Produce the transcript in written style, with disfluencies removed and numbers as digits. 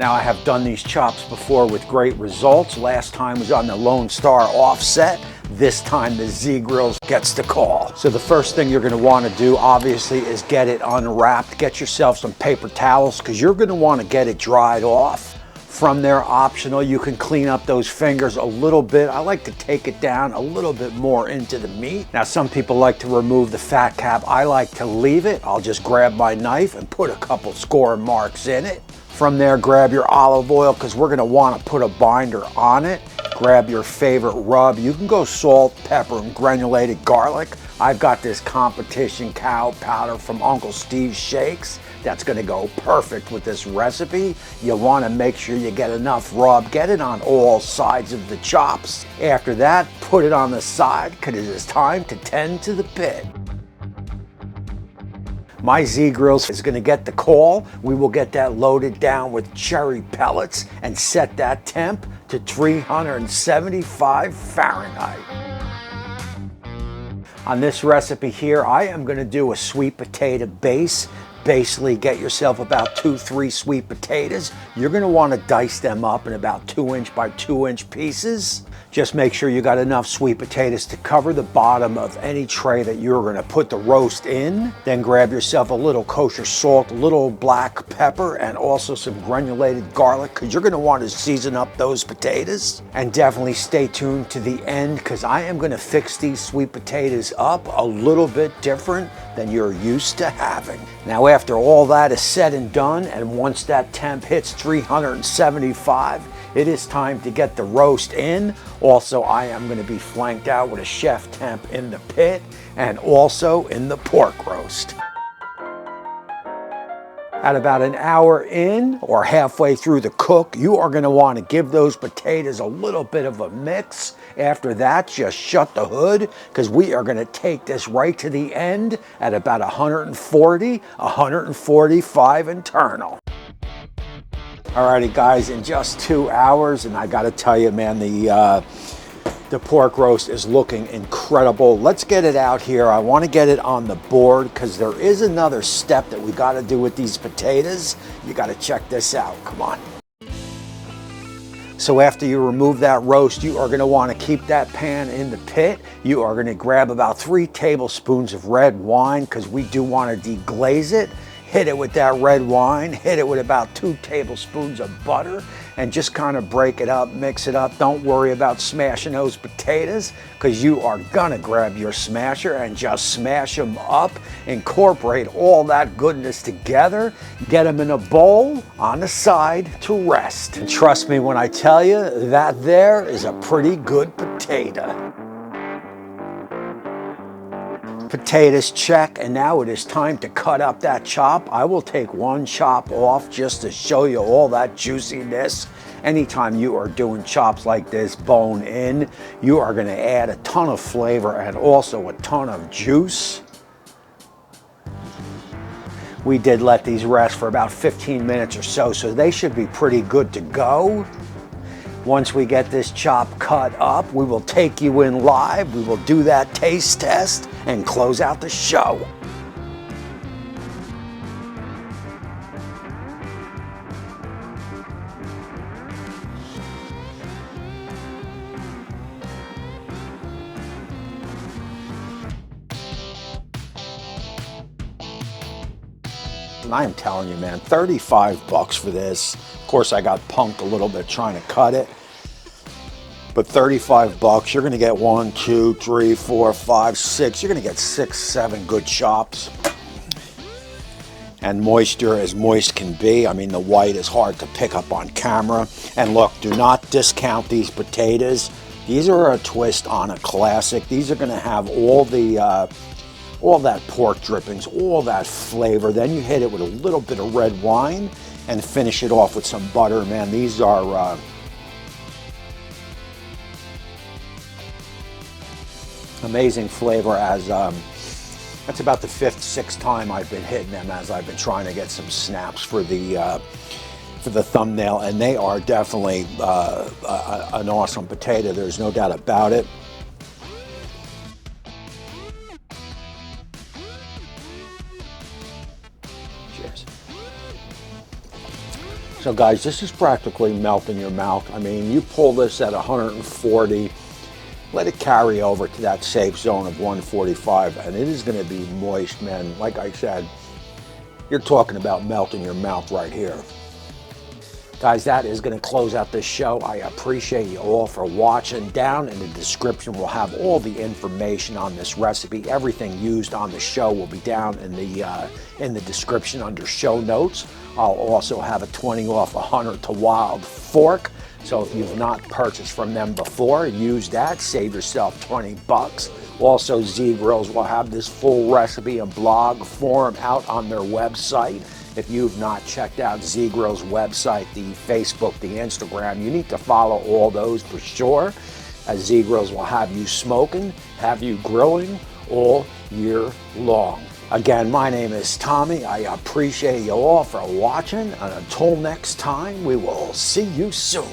Now, I have done these chops before with great results. Last time was on the Lone Star offset. This time the Z-Grills gets the call. So the first thing you're gonna wanna do, obviously, is get it unwrapped. Get yourself some paper towels, because you're gonna wanna get it dried off. From there, optional, you can clean up those fingers a little bit. I like to take it down a little bit more into the meat. Now, some people like to remove the fat cap. I like to leave it. I'll just grab my knife and put a couple score marks in it. From there, grab your olive oil, because we're gonna wanna put a binder on it. Grab your favorite rub. You can go salt, pepper, and granulated garlic. I've got this competition cow powder from Uncle Steve's Shakes. That's gonna go perfect with this recipe. You wanna make sure you get enough rub. Get it on all sides of the chops. After that, put it on the side, because it is time to tend to the pit. My Z-Grills is gonna get the call. We will get that loaded down with cherry pellets and set that temp to 375 Fahrenheit. On this recipe here, I am gonna do a sweet potato base. Basically, get yourself about 2-3 sweet potatoes. You're gonna wanna dice them up in about 2-inch by 2-inch pieces. Just make sure you got enough sweet potatoes to cover the bottom of any tray that you're gonna put the roast in. Then grab yourself a little kosher salt, a little black pepper, and also some granulated garlic, because you're gonna want to season up those potatoes. And definitely stay tuned to the end, because I am gonna fix these sweet potatoes up a little bit different than you're used to having. Now, after all that is said and done, and once that temp hits 375, it is time to get the roast in. Also, I am going to be flanked out with a chef temp in the pit and also in the pork roast. At about an hour in or halfway through the cook, you are going to want to give those potatoes a little bit of a mix. After that, just shut the hood, because we are going to take this right to the end at about 140, 145 internal. Alrighty guys, in just 2 hours, and I gotta tell you, man, the pork roast is looking incredible. Let's get it out here. I wanna get it on the board, because there is another step that we gotta do with these potatoes. You gotta check this out, come on. So after you remove that roast, you are gonna wanna keep that pan in the pit. You are gonna grab about 3 tablespoons of red wine, because we do wanna deglaze it. Hit it with that red wine, hit it with about 2 tablespoons of butter, and just kind of break it up, mix it up. Don't worry about smashing those potatoes, because you are gonna grab your smasher and just smash them up. Incorporate all that goodness together, get them in a bowl on the side to rest. And trust me when I tell you, that there is a pretty good potato. Potatoes check, and now it is time to cut up that chop. I will take 1 chop off just to show you all that juiciness. Anytime you are doing chops like this bone in, you are going to add a ton of flavor and also a ton of juice. We did let these rest for about 15 minutes or so, so they should be pretty good to go. Once we get this chop cut up, we will take you in live. We will do that taste test and close out the show. And I am telling you, man, 35 bucks for this. Of course, I got punked a little bit trying to cut it. But 35 bucks, you're gonna get 1, 2, 3, 4, 5, 6. You're gonna get 6, 7 good chops. And moisture as moist can be. I mean, the white is hard to pick up on camera. And look, do not discount these potatoes. These are a twist on a classic. These are gonna have all that pork drippings, all that flavor. Then you hit it with a little bit of red wine and finish it off with some butter. Man, these are amazing flavor. As that's about the 5th, 6th time I've been hitting them, as I've been trying to get some snaps for the thumbnail, and they are definitely an awesome potato. There's no doubt about it. Cheers. So guys, this is practically melt in your mouth. I mean, you pull this at 140, let it carry over to that safe zone of 145, and it is gonna be moist, man. Like I said, you're talking about melt in your mouth right here. Guys, that is going to close out this show. I appreciate you all for watching. Down in the description, we'll have all the information on this recipe. Everything used on the show will be down in the description under show notes. I'll also have a 20 off a Hunter to Wild fork. So if you've not purchased from them before, use that. Save yourself 20 bucks. Also, Z Grills will have this full recipe in blog form out on their website. If you've not checked out Z Grill's website, the Facebook, the Instagram, you need to follow all those for sure, as Z Grills will have you smoking, have you grilling all year long. Again, my name is Tommy. I appreciate you all for watching, and until next time, we will see you soon.